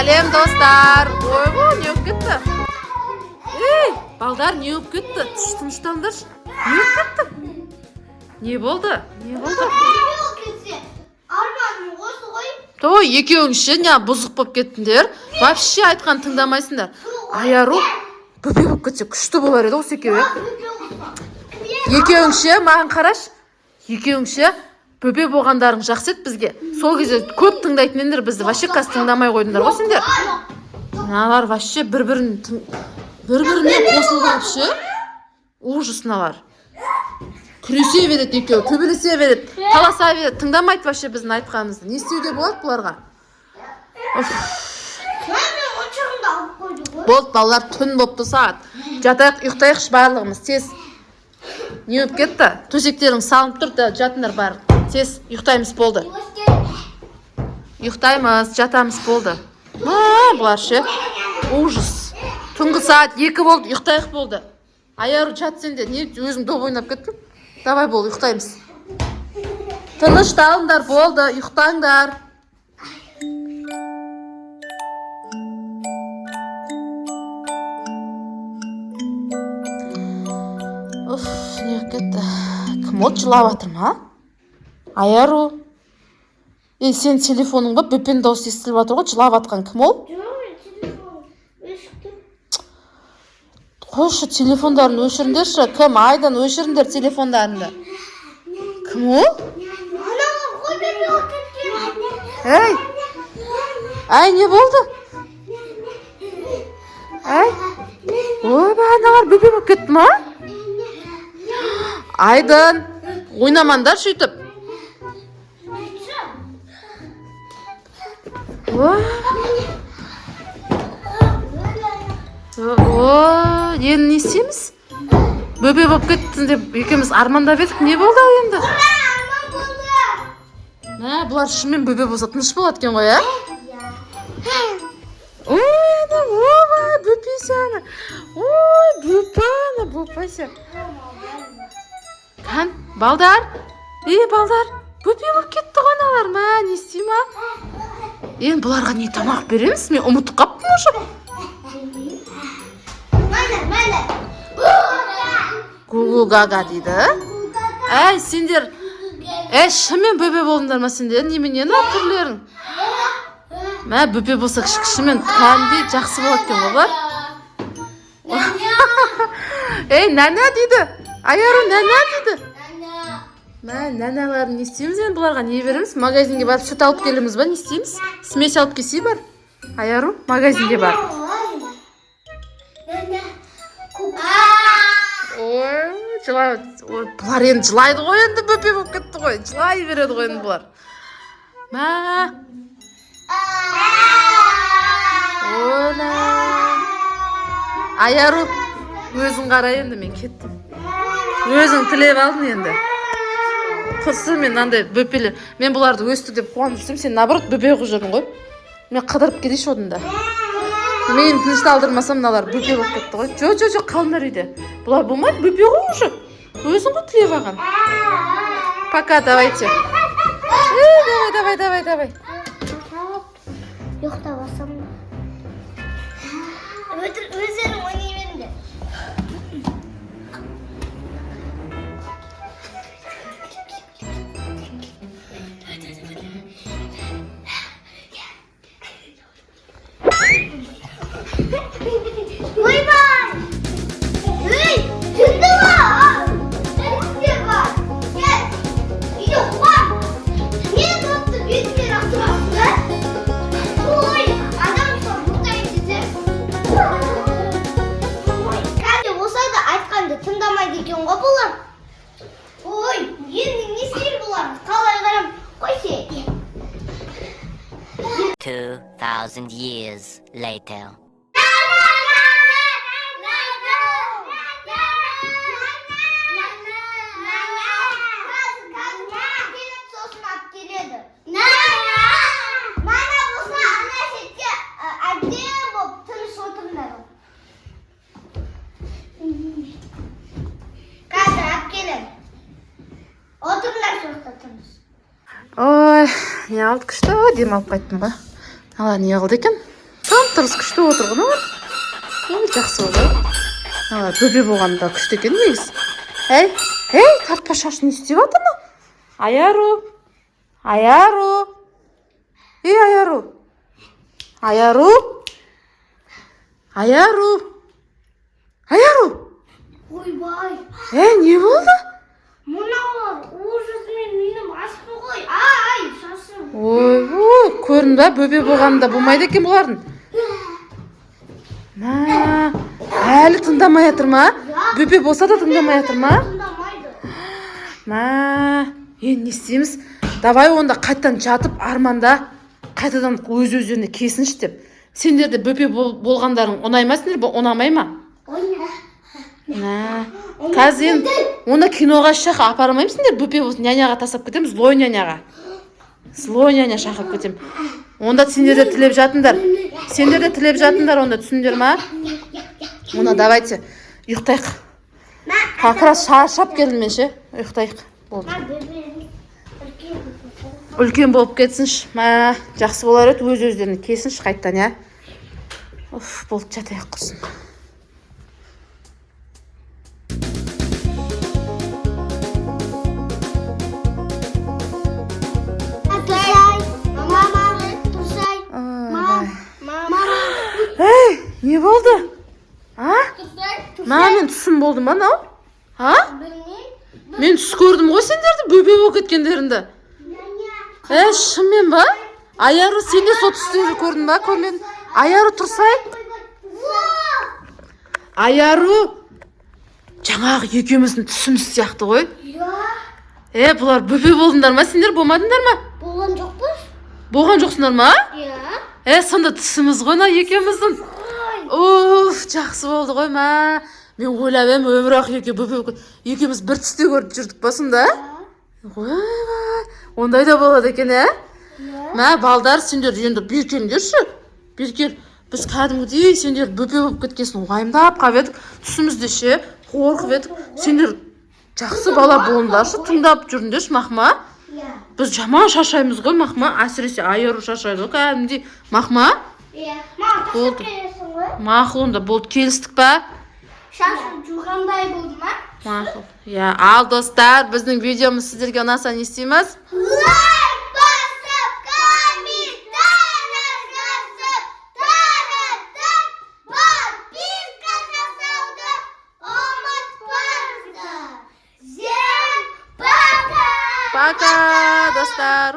Сәлем достар. Ойбай, не болып кетті? Ей, балдар, не болып кетті? Тыныштаңдаршы. Не болып кетті? Не болды? Не болды? Той, екеуіңші не бұзық болып кеттіңдер. Вообще айтқан тыңдамайсыңдар. Аяру бөпе болып кетсе күшті болар еді осы екеуі. Екеуіңші, маған қараш. Екеуіңші бөпе болғандарың жақсы еді бізге. Сол кезде көп тыңдайтын ендер бізді. Вообще қас тыңдамай қойдыңдар ғой сендер. Мыналар вообще бір-біріне қосылып вообще. Ужас мыналар. Күресе береді екеуі, төбелесе береді, таласа береді. Тыңдамайды вообще біздің айтқанымызды. Не істеуге болады бұларға? Болды, балалар, түн болыпты сағат. Жатайық, ұйықтайықшы барлығымыз, тез. Не болып кетті? Төсектерің салынып тұрды, жатыңдар бар. Тез, ұйықтаймыз болды. Ұйықтаймыз, жатамыз болды. Бұлар ше. Ужас. Түнгі сағат 2 болды, ұйықтайық болды. Аяру жат сенде, не өзің доп ойнап кеттің? Давай бол, ұйықтаймыз. Тынышталыңдар болды, ұйықтаңдар. Не кетті? Кім от жылап атыр ма? Аяру. Сен телефоның ба? Бөпен дауыс естіліп атыр ғой, жылап атқан кім ол? Қойшы, телефондарын өшіріңдерші. Кім? Айдан өшіріңдер телефондарыңды. Кім ол? Әй! Әй, не болды? Әй! Ойбай, аналар бөпе болып кетті ма? Айдан, ойнамандар сөйтіп. Енді не істейміз? Бөпе болып кеттің деп екеуміз армандап едік. Не болды ал енді? Бұлар шынымен бөпе болса тыныш болады екен ғой, ә? Ой, бөпесі ана. Ой, бөпе ана, бөпесі. Қан, балдар? Балдар, бөпе болып кетті ғой аналар. Не істейм, а? Енді бұларға не тамақ береміз? Мен ұмытып қаптым уже. Гугу гага дейді. Әй, сендер, шымен бөпе болыңдар ма сендер? Неменен түрлерің? Бөпе болса кішкішімен тәнде жақсы болады екен олар. Нәна дейді. Аяру нәна дейді. Нәналарын не істейміз енді бұларға? Не береміз? Магазинге барып сүт алып келеміз ба? Не істейміз? Смесь алып келсе бар. Аяру магазинге бар. Бұлар енді жылайды ғой, енді бөпе болып кетті ғой. Жылай береді ғой енді бұлар. Аяру, өзің қара енді, мен кеттім. Өзің тілеп алдың енді. Құрсын мен андай бөпелер. Мен бұларды өсті деп қуанып жүрсем, сен наоборот бөпе қылып жүрдің ғой. Мен қыдырып келейші одында. Мен тынышталдырмасам мыналар бөпе болып кетті ғой. Жоқ, қалыңдар үйде. Бұлар болмайды, бөпе ғой уже. Өзің ғой тілеп алған. Пока, давайте. Давай. Жоқта басам. Өздерің ойнай беріңдер. Тыңдамайды екен ғой бұлар. Ой, енді не істейді бұлар? Қалай қарам, қойсе. 2000 years later. Ой, не алды күшті, демалып қайттым ба. Ала не қылды екен? Тым-тырыс күшті отырғаны бар. Жақсы болды. Бөбе болғанда күшті екен негіз. Ей, тартпа шашын не істеп жатыр? Аяру. Аяру. Аяру. Аяру. Аяру. Аяру. Ойбай. Не болды? Мыналар ужасымен мені басты ғой. Ай, шашым. Ой, көрін ба, бөбе болғанда болмайды екен бұлардың. Әлі тыңдамай жатыр ма? Бөбе болса да тыңдамай жатыр ма? Тыңдамайды. Не істейміз? Давай онда қайттан жатып арманда қайтадан өз-өздеріне кесінші деп. Сендерді бөбе болғандарың ұнай ма сендер, ұнамай ма? Қазір онда киноға шақырып апармаймын сендер, бөбе болсын, няняға тасап кетемін, злой няняға. Злой няня шақырып кетемін. Онда сендер де тілеп жатыңдар. Сендер де тілеп жатыңдар, онда түсіндер ма? Онда давайте ұйықтайық. Как раз шаршап келдім мен ше. Ұйықтайық. Болды. Үлкен болып кетсінші. Жақсы болар еді, өз-өздеріне кесінші қайттан, я. Болды, жатайық құрсын. Не болды? Мен түсім болды ма, нау? Мен түс көрдім ғой сендерді, бөбе болып кеткендеріңді. Шынмен ба? Аяру, сен де сол түстіңді көрдің ба? Көрмедің. Аяру, тұрсай. Аяру, жаңағы екеуміздің түсіміз сияқты ғой. Бұлар бөбе болдыңдар ма? Сендер болмадыңдар ма? Болған жоқпыз. Болған жоқсыңдар ма? Сонда түсіміз ғой, екеуміздің. Жақсы болды ғой, ма. Мен ойлап ем, өмір ақы екеуміз бір түсте көріп жүрдік ба сонда? Ондай да болады екен, балдар, сендер енді беркеліңдерші. Беркел, біз кәдімгідей сендер бөбе болып кеткесін уайымдап қап едік, түсімізде ше, қорқып едік. Сендер жақсы бала болыңдаршы, тыңдап жүріңдерші, мақма. Біз жаман шашаймыз ғой, мақма. Әсіресе Аяру шашайды ғой, кәдімгідей. Мақма? Болды. Мақыл, онда болды, келістік па? Шашым жуғандай болды ма? Мақыл. Ал достар, біздің видеомыз сіздерге ұнаса не істейміз? Лайк басып, комментарий жазып, таратып, подписка жасауды ұмытпаңыздар. Всем пока! Пока, достар!